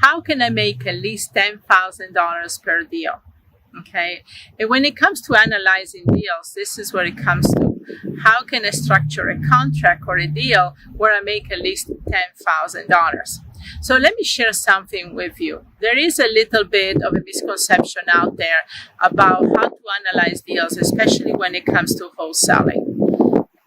how can I make at least $10,000 per deal? Okay, and when it comes to analyzing deals, this is where it comes to. How can I structure a contract or a deal where I make at least $10,000? So let me share something with you. There is a little bit of a misconception out there about how to analyze deals, especially when it comes to wholesaling.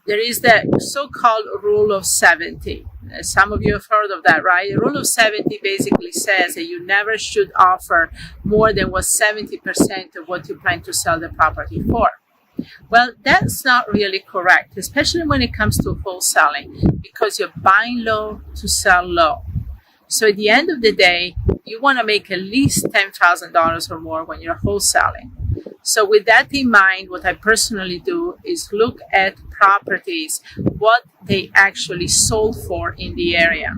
There is the so-called rule of 70. Some of you have heard of that, right? The rule of 70 basically says that you never should offer more than what 70% of what you plan to sell the property for. Well, that's not really correct, especially when it comes to wholesaling, because you're buying low to sell low. So at the end of the day, you want to make at least $10,000 or more when you're wholesaling. So with that in mind, what I personally do is look at properties, what they actually sold for in the area.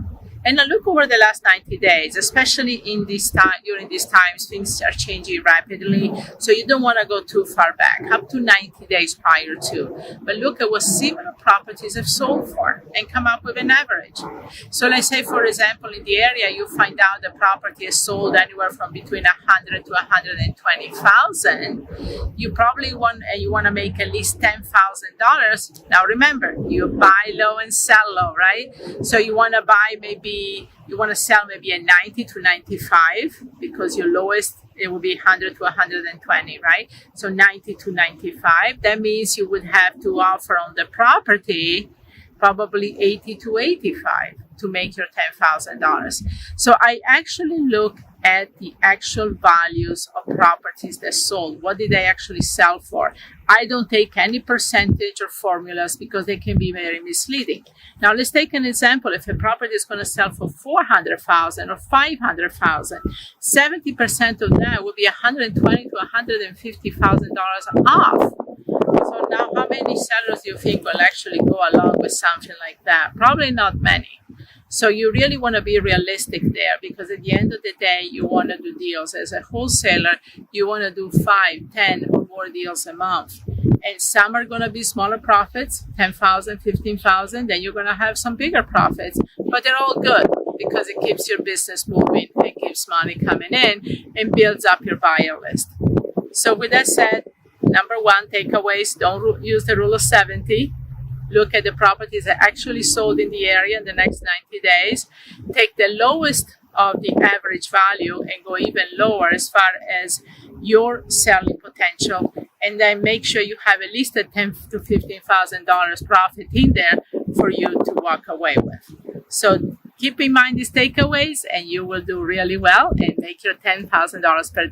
And I look over the last 90 days, especially in this time, during these times, things are changing rapidly. So you don't want to go too far back, up to 90 days prior to. But look at what similar properties have sold for and come up with an average. So let's say, for example, in the area, you find out the property is sold anywhere from between 100 to 120,000. You probably want to make at least $10,000. Now remember, you buy low and sell low, right? So you want to buy you want to sell maybe a 90 to 95 because your lowest, it will be 100 to 120, right? So 90 to 95. That means you would have to offer on the property probably 80 to 85 to make your $10,000. So I actually look at the actual values of properties that sold. What did they actually sell for? I don't take any percentage or formulas because they can be very misleading. Now let's take an example. If a property is going to sell for $400,000 or $500,000, 70% of that would be $120,000 to $150,000 off. So now how many sellers do you think will actually go along with something like that? Probably not many. So you really want to be realistic there, because at the end of the day, you want to do deals. As a wholesaler, you want to do 5, 10 or more deals a month. And some are going to be smaller profits, 10,000, 15,000. Then you're going to have some bigger profits. But they're all good because it keeps your business moving. It keeps money coming in and builds up your buyer list. So with that said, number one, takeaways, don't use the rule of 70. Look at the properties that actually sold in the area in the next 90 days. Take the lowest of the average value and go even lower as far as your selling potential. And then make sure you have at least a $10,000 to $15,000 profit in there for you to walk away with. So keep in mind these takeaways and you will do really well and make your $10,000 per day.